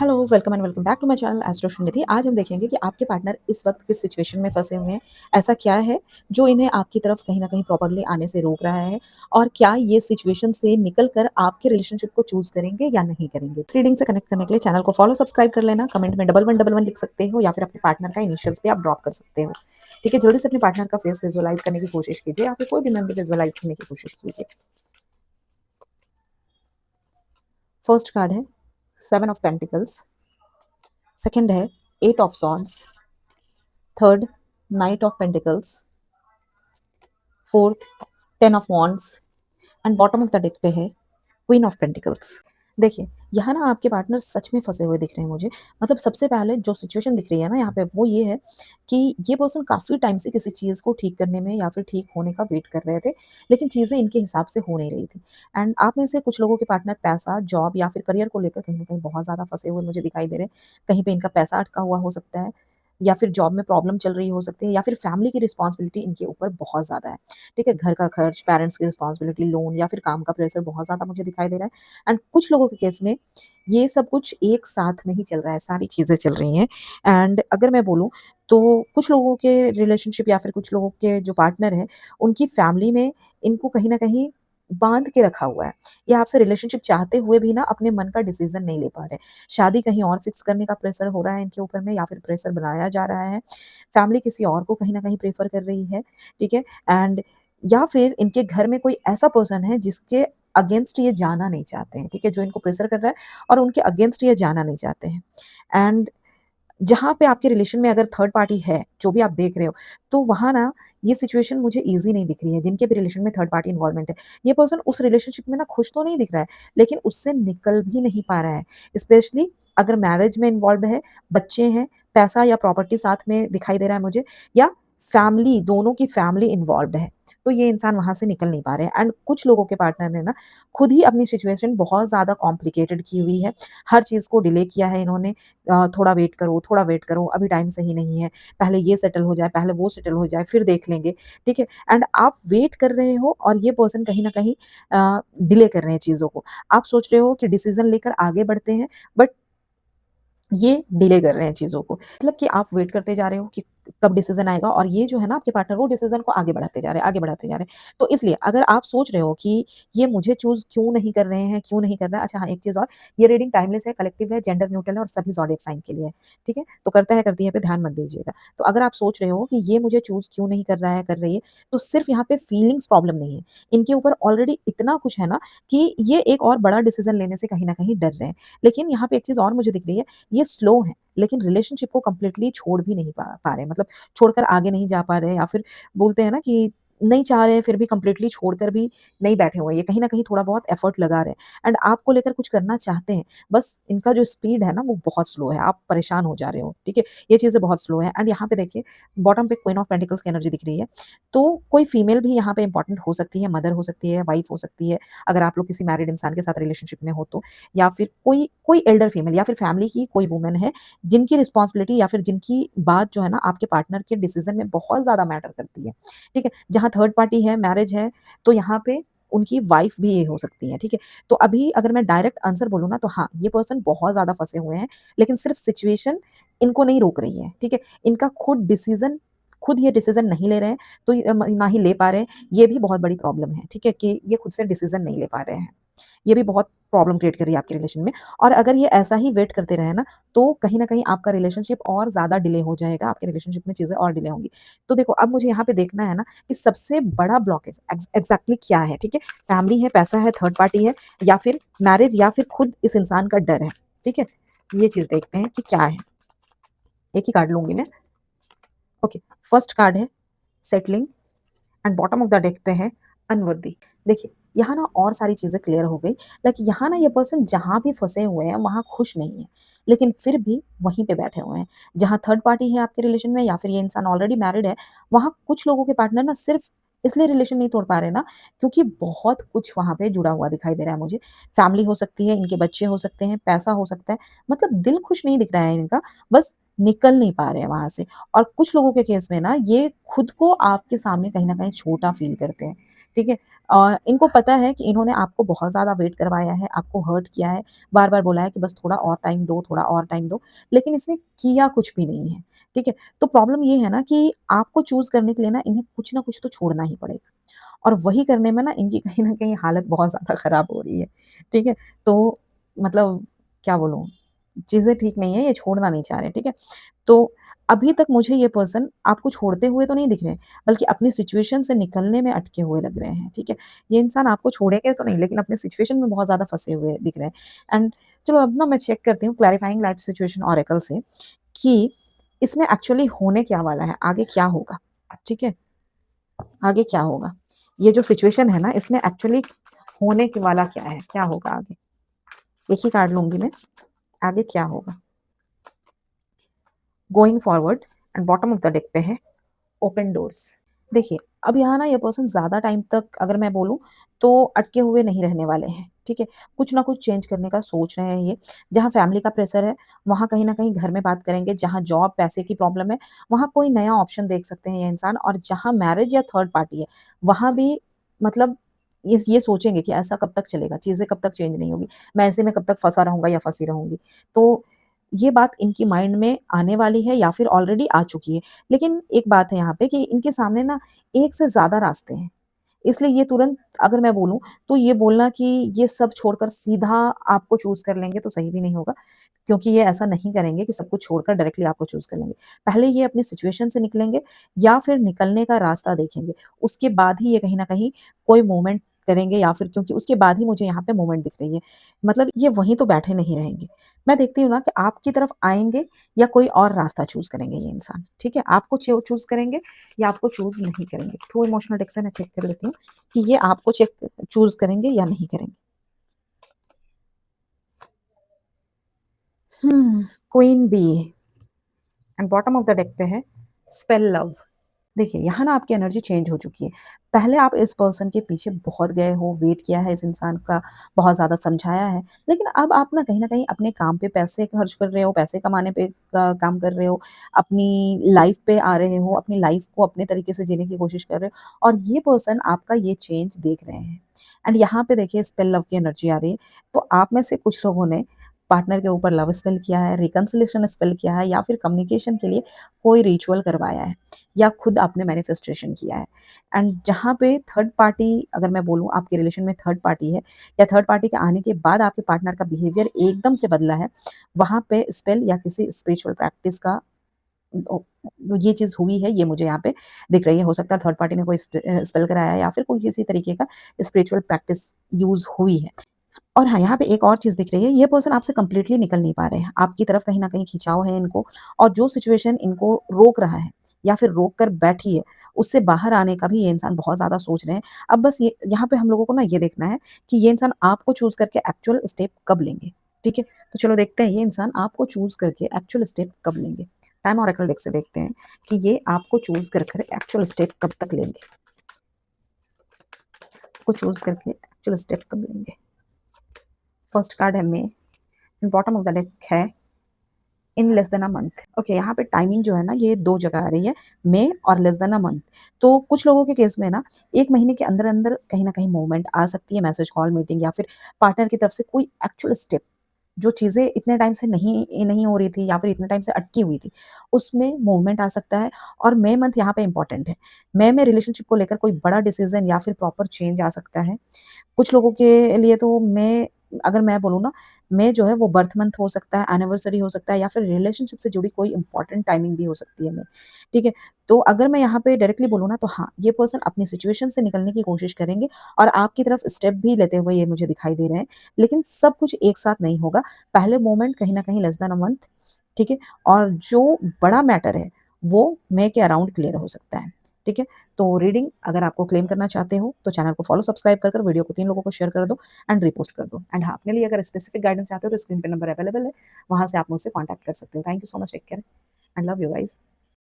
Hello, welcome and welcome back to my channel astro Nidhi. आज हम देखेंगे कि आपके पार्टनर इस वक्त किस सिचुएशन में फंसे हुए हैं। ऐसा क्या है जो इन्हें आपकी तरफ कहीं न कहीं प्रॉपर्ली आने से रोक रहा है और क्या ये सिचुएशन से निकल कर आपके रिलेशनशिप को चूज़ करेंगे या नहीं करेंगे। इस रीडिंग से कनेक्ट करने के लिए चैनल को फॉलो, सब्सक्राइब कर लेना। कमेंट में 1111 लिख सकते हो या फिर अपने पार्टनर का इनिशियल्स भी आप ड्रॉप कर सकते हो। ठीक है, जल्दी से अपने पार्टनर का फेस विजुअलाइज़ करने की कोशिश कीजिए या फिर कोई भी मेमोरी विजुअलाइज़ करने की कोशिश कीजिए। फर्स्ट कार्ड है 7 ऑफ पेंटिकल्स, सेकंड है 8 of swords, third night of pentacles, fourth 10 of wands and bottom of the deck पे है क्वीन ऑफ पेंटिकल्स। देखिए, यहाँ ना आपके पार्टनर सच में फंसे हुए दिख रहे हैं मुझे। मतलब सबसे पहले जो सिचुएशन दिख रही है ना यहाँ पे वो ये है कि ये पर्सन काफ़ी टाइम से किसी चीज़ को ठीक करने में या फिर ठीक होने का वेट कर रहे थे, लेकिन चीज़ें इनके हिसाब से हो नहीं रही थी। एंड आप में से कुछ लोगों के पार्टनर पैसा, जॉब या फिर करियर को लेकर कहीं न कहीं बहुत ज़्यादा फंसे हुए मुझे दिखाई दे रहे हैं। कहीं पे इनका पैसा अटका हुआ हो सकता है या फिर जॉब में प्रॉब्लम चल रही हो सकती है या फिर फैमिली की रिस्पॉन्सिबिलिटी इनके ऊपर बहुत ज़्यादा है। ठीक है? घर का खर्च, पेरेंट्स की रिस्पॉन्सिबिलिटी, लोन या फिर काम का प्रेशर बहुत ज़्यादा मुझे दिखाई दे रहा है। एंड कुछ लोगों के केस में ये सब कुछ एक साथ में ही चल रहा है, सारी चीज़ें चल रही हैं। एंड अगर मैं बोलूँ तो कुछ लोगों के रिलेशनशिप या फिर कुछ लोगों के जो पार्टनर हैं, उनकी फैमिली में इनको कहीं न कहीं बाँध के रखा हुआ है। ये आपसे रिलेशनशिप चाहते हुए भी ना अपने मन का डिसीज़न नहीं ले पा रहे। शादी कहीं और फिक्स करने का प्रेशर हो रहा है इनके ऊपर में या फिर प्रेशर बनाया जा रहा है। फैमिली किसी और को कहीं न कहीं प्रेफ़र कर रही है, ठीक है? एंड या फिर इनके घर में कोई ऐसा पर्सन है जिसके अगेंस्ट ये जाना नहीं चाहते हैं, ठीक है? जो इनको प्रेशर कर रहा है और उनके अगेंस्ट ये जाना नहीं चाहते हैं। एंड जहाँ पे आपके रिलेशन में अगर थर्ड पार्टी है, जो भी आप देख रहे हो, तो वहाँ ना ये सिचुएशन मुझे ईज़ी नहीं दिख रही है, जिनके भी रिलेशन में थर्ड पार्टी इन्वॉल्वमेंट है। ये पर्सन उस रिलेशनशिप में ना खुश तो नहीं दिख रहा है, लेकिन उससे निकल भी नहीं पा रहा है। स्पेशली अगर मैरिज में इन्वॉल्व्ड है, बच्चे हैं, पैसा या प्रॉपर्टी साथ में दिखाई दे रहा है मुझे या फैमिली, दोनों की फैमिली इन्वॉल्व्ड है, तो ये इंसान वहाँ से निकल नहीं पा रहे हैं। एंड कुछ लोगों के पार्टनर ने ना खुद ही अपनी सिचुएशन बहुत ज़्यादा कॉम्प्लिकेटेड की हुई है। हर चीज़ को डिले किया है इन्होंने। थोड़ा वेट करो, अभी टाइम सही नहीं है, पहले ये सेटल हो जाए, पहले वो सेटल हो जाए, फिर देख लेंगे, ठीक है? एंड आप वेट कर रहे हो और ये पर्सन कहीं न कहीं डिले कर रहे हैं चीज़ों को। आप सोच रहे हो कि डिसीज़न लेकर आगे बढ़ते हैं, बट ये डिले कर रहे हैं चीज़ों को। मतलब कि आप वेट करते जा रहे हो कि कब डिसीज़न आएगा और ये जो है ना आपके पार्टनर वो डिसीज़न को आगे बढ़ाते जा रहे हैं, आगे बढ़ाते जा रहे हैं। तो इसलिए अगर आप सोच रहे हो कि ये मुझे चूज़ क्यों नहीं कर रहे हैं, क्यों नहीं कर रहा है? अच्छा हाँ, एक चीज़ और, ये रीडिंग टाइमलेस है, कलेक्टिव है, जेंडर न्यूट्रल है और सभी ज़ोडिएक साइन के लिए है, ठीक है? तो करता है, करती है पे ध्यान मत दीजिएगा। तो अगर आप सोच रहे हो कि ये मुझे चूज़ क्यों नहीं कर रहा है, कर रही है, तो सिर्फ़ यहाँ पे फीलिंग्स प्रॉब्लम नहीं है। इनके ऊपर ऑलरेडी इतना कुछ है ना कि ये एक और बड़ा डिसीज़न लेने से कहीं न कहीं डर रहे हैं। लेकिन यहाँ पे एक चीज़ और मुझे दिख रही है, ये स्लो हैं। लेकिन रिलेशनशिप को कंप्लीटली छोड़ भी नहीं पा रहे, मतलब छोड़कर आगे नहीं जा पा रहे या फिर बोलते हैं ना कि नहीं चाह रहे हैं फिर भी कंप्लीटली छोड़कर भी नहीं बैठे हुए हैं। ये कहीं न कहीं थोड़ा बहुत एफर्ट लगा रहे हैं एंड आपको लेकर कुछ करना चाहते हैं। बस इनका जो स्पीड है ना वो बहुत स्लो है, आप परेशान हो जा रहे हो, ठीक है? ये चीज़ें बहुत स्लो है एंड यहाँ पे देखिए बॉटम पे क्वीन ऑफ पेंटिकल्स की एनर्जी दिख रही है। तो कोई फीमेल भी यहाँ पे इम्पोर्टेंट हो सकती है, मदर हो सकती है, वाइफ हो सकती है, अगर आप लोग किसी मैरिड इंसान के साथ रिलेशनशिप में हो तो। या फिर कोई कोई एल्डर फीमेल या फिर फैमिली की कोई वुमन है जिनकी रिस्पॉन्सिबिलिटी या फिर जिनकी बात जो है ना आपके पार्टनर के डिसीजन में बहुत ज़्यादा मैटर करती है, ठीक है? जहाँ थर्ड पार्टी है, मैरिज है, तो यहाँ पे उनकी वाइफ भी ये हो सकती है, ठीक है? तो अभी अगर मैं डायरेक्ट आंसर बोलूँ ना तो हाँ, ये पर्सन बहुत ज़्यादा फँसे हुए हैं, लेकिन सिर्फ सिचुएशन इनको नहीं रोक रही है, ठीक है? इनका खुद ये डिसीज़न नहीं ले रहे हैं, तो ना ही ले पा रहे हैं, ये भी बहुत बड़ी प्रॉब्लम है, ठीक है? कि ये खुद से डिसीज़न नहीं ले पा रहे हैं। ये भी बहुत प्रॉब्लम क्रिएट कर रही है आपके रिलेशन में और अगर ये ऐसा ही वेट करते रहे ना, तो कहीं न कहीं आपका रिलेशनशिप और ज़्यादा डिले हो जाएगा, आपके रिलेशनशिप में चीज़ें और डिले होंगी। तो देखो, अब मुझे यहाँ पे देखना है ना कि सबसे बड़ा ब्लॉकेज एग्ज़ैक्टली क्या है, ठीक है? फैमिली है, पैसा है, थर्ड पार्टी है या फिर मैरिज या फिर खुद इस इंसान का डर है, ठीक है? ये चीज़ देखते हैं कि क्या है। एक ही कार्ड लूँगी मैं। ओके, फर्स्ट कार्ड है settling and bottom of the deck पे है अनवर्दी। देखिए, यहाँ ना और सारी चीज़ें क्लियर हो गई। लाइक यहाँ ना ये पर्सन जहाँ भी फँसे हुए हैं, वहाँ खुश नहीं है, लेकिन फिर भी वहीं पे बैठे हुए हैं। जहाँ थर्ड पार्टी है आपके रिलेशन में या फिर ये इंसान ऑलरेडी मैरिड है, वहाँ कुछ लोगों के पार्टनर ना सिर्फ़ इसलिए रिलेशन नहीं तोड़ पा रहे ना, क्योंकि बहुत कुछ वहाँ पे जुड़ा हुआ दिखाई दे रहा है मुझे। फैमिली हो सकती है, इनके बच्चे हो सकते हैं, पैसा हो सकता है, मतलब दिल खुश नहीं दिख रहा है इनका, बस निकल नहीं पा रहे हैं वहाँ से। और कुछ लोगों के केस में ना ये खुद को आपके सामने कहीं न कहीं छोटा फ़ील करते हैं, ठीक है? इनको पता है कि इन्होंने आपको बहुत ज़्यादा वेट करवाया है, आपको हर्ट किया है, बार-बार बोला है कि बस थोड़ा और टाइम दो, थोड़ा और टाइम दो, लेकिन इसने किया कुछ भी नहीं है, ठीक है? तो प्रॉब्लम ये है ना कि आपको चूज़ करने के लिए ना इन्हें कुछ ना कुछ तो छोड़ना ही पड़ेगा। और वही करने में ना इनकी कहीं न कहीं हालत बहुत ज़्यादा ख़राब हो रही है, ठीक है? तो मतलब क्या बोलूँ, चीज़ें ठीक नहीं है, ये छोड़ना नहीं चाह रहे, ठीक है? तो अभी तक मुझे ये पर्सन आपको छोड़ते हुए तो नहीं दिख रहे हैं, बल्कि अपनी सिचुएशन से निकलने में अटके हुए लग रहे हैं, ठीक है? ये इंसान आपको छोड़ेंगे तो नहीं, लेकिन अपने सिचुएशन में बहुत ज़्यादा फँसे हुए दिख रहे हैं। एंड चलो अब ना मैं चेक करती हूँ क्लैरिफाइंग लाइफ सिचुएशन ओरेकल से कि इसमें एक्चुअली होने क्या वाला है, आगे क्या होगा, ठीक है? आगे क्या होगा? ये जो सिचुएशन है ना, इसमें एक्चुअली होने के वाला क्या है? क्या होगा आगे? एक ही कार्ड लूँगी मैं, आगे क्या होगा? Going forward and bottom of the deck पे है ओपन डोर्स। देखिए, अब यहाँ ना ये पर्सन ज़्यादा टाइम तक अगर मैं बोलूँ तो अटके हुए नहीं रहने वाले हैं, ठीक है? कुछ ना कुछ चेंज करने का सोच रहे हैं ये। जहाँ फैमिली का प्रेशर है, वहाँ कहीं न कहीं घर में बात करेंगे, जहाँ जॉब, पैसे की प्रॉब्लम है, वहाँ कोई नया ऑप्शन देख सकते हैं ये इंसान और जहाँ मैरिज या थर्ड पार्टी है, वहाँ भी मतलब ये सोचेंगे कि ऐसा कब तक चलेगा, चीज़ें कब तक चेंज नहीं होगी, मैं ऐसे में कब तक फँसा रहूँगा या फँसी रहूँगी। तो ये बात इनकी माइंड में आने वाली है या फिर ऑलरेडी आ चुकी है। लेकिन एक बात है यहाँ पे कि इनके सामने ना एक से ज़्यादा रास्ते हैं। इसलिए ये तुरंत अगर मैं बोलूँ तो ये बोलना कि ये सब छोड़कर सीधा आपको चूज़ कर लेंगे तो सही भी नहीं होगा, क्योंकि ये ऐसा नहीं करेंगे कि सब कुछ छोड़कर डायरेक्टली आपको चूज़ कर लेंगे। पहले ये अपनी सिचुएशन से निकलेंगे या फिर निकलने का रास्ता देखेंगे। उसके बाद ही ये कहीं न कहीं कोई मूवमेंट करेंगे या फिर क्योंकि उसके बाद ही मुझे यहाँ पे मूवमेंट दिख रही है। मतलब ये वहीं तो बैठे नहीं रहेंगे। मैं देखती हूँ ना कि आपकी तरफ आएँगे या कोई और रास्ता चूज़ करेंगे ये इंसान, ठीक है? आपको चूज़ करेंगे या आपको चूज़ नहीं करेंगे। ट्रू इमोशनल डेक से मैं चेक कर लेती हूँ कि ये आपको चूज़ करेंगे या नहीं करेंगे। Queen B and bottom of the deck पे है स्पेल लव। देखिए, यहाँ ना आपकी एनर्जी चेंज हो चुकी है। पहले आप इस पर्सन के पीछे बहुत गए हो, वेट किया है इस इंसान का, बहुत ज़्यादा समझाया है, लेकिन अब आप ना कहीं न कहीं अपने काम पे पैसे खर्च कर रहे हो, पैसे कमाने पे काम कर रहे हो, अपनी लाइफ़ पे आ रहे हो, अपनी लाइफ़ को अपने तरीके से जीने की कोशिश कर रहे हो और ये पर्सन आपका ये चेंज देख रहे हैं। एंड यहाँ पे देखिए स्पेल लव की एनर्जी आ रही है, तो आप में से कुछ लोगों ने पार्टनर के ऊपर लव स्पेल किया है, रिकंसिलिएशन स्पेल किया है या फिर कम्युनिकेशन के लिए कोई रिचुअल करवाया है। या खुद आपने मैनिफेस्टेशन किया है। एंड जहाँ पे थर्ड पार्टी अगर मैं बोलूँ आपके रिलेशन में थर्ड पार्टी है या थर्ड पार्टी के आने के बाद आपके पार्टनर का बिहेवियर एकदम से बदला है, वहाँ पे स्पेल या किसी स्पिरिचुअल प्रैक्टिस का ओ ये चीज़ हुई है, ये मुझे यहाँ पे दिख रही है। हो सकता है थर्ड पार्टी ने कोई स्पेल कराया है या फिर कोई किसी तरीके का स्पिरिचुअल प्रैक्टिस यूज़ हुई है। और हाँ, यहाँ पे एक और चीज़ दिख रही है, ये पर्सन आपसे कंप्लीटली निकल नहीं पा रहे हैं। आपकी तरफ कहीं न कहीं खिंचाव है इनको और जो सिचुएशन इनको रोक रहा है या फिर रोक कर बैठी है, उससे बाहर आने का भी ये इंसान बहुत ज़्यादा सोच रहे हैं। अब बस ये यहाँ पे हम लोगों को ना ये देखना है कि ये इंसान आपको चूज़ करके एक्चुअल स्टेप कब लेंगे, ठीक है? तो चलो देखते हैं ये इंसान आपको चूज़ करके एक्चुअल स्टेप कब लेंगे। टाइम ओरेकल डेक से देखते हैं कि ये आपको चूज़ कर कर एक्चुअल स्टेप कब तक लेंगे। आपको चूज़ करके एक्चुअल स्टेप कब लेंगे। फर्स्ट कार्ड है May and bottom of the deck है in less than a month. Okay, यहाँ पे टाइमिंग जो है ना ये 2 जगह आ रही है, मे और लेस देन अ मंथ। तो कुछ लोगों के केस में ना 1 महीने के अंदर-अंदर कहीं न कहीं मूवमेंट आ सकती है, मैसेज, कॉल, मीटिंग या फिर पार्टनर की तरफ से कोई एक्चुअल स्टेप, जो चीज़ें इतने टाइम से नहीं हो रही थी या फिर इतने टाइम से अटकी हुई थी, उसमें मूवमेंट आ सकता है और मई मंथ यहाँ पे इम्पोर्टेंट है। मई में रिलेशनशिप को लेकर कोई बड़ा डिसीज़न या फिर प्रॉपर चेंज आ सकता है। कुछ लोगों के लिए तो मई अगर मैं बोलूँ ना, मई जो है वो बर्थ मंथ हो सकता है, एनिवर्सरी हो सकता है या फिर रिलेशनशिप से जुड़ी कोई इम्पोर्टेंट टाइमिंग भी हो सकती है मई, ठीक है? तो अगर मैं यहाँ पे डायरेक्टली बोलूँ ना तो हाँ, ये पर्सन अपनी सिचुएशन से निकलने की कोशिश करेंगे और आपकी तरफ स्टेप भी लेते हुए ये मुझे दिखाई दे रहे हैं। लेकिन सब कुछ एक साथ नहीं होगा। पहले मोमेंट कहीं न कहीं लेस देन अ मंथ, ठीक है? और जो बड़ा मैटर है, वो मई के अराउंड क्लियर हो सकता है, ठीक है? तो रीडिंग अगर आपको क्लेम करना चाहते हो, तो चैनल को फॉलो, सब्सक्राइब कर कर वीडियो को 3 लोगों को शेयर कर दो एंड रीपोस्ट कर दो। एंड हाँ, अपने लिए अगर स्पेसिफिक गाइडेंस चाहते हो तो स्क्रीन पे नंबर अवेलेबल है, वहाँ से आप मुझसे कॉन्टैक्ट कर सकते हो। Thank you so much, take care and love you guys.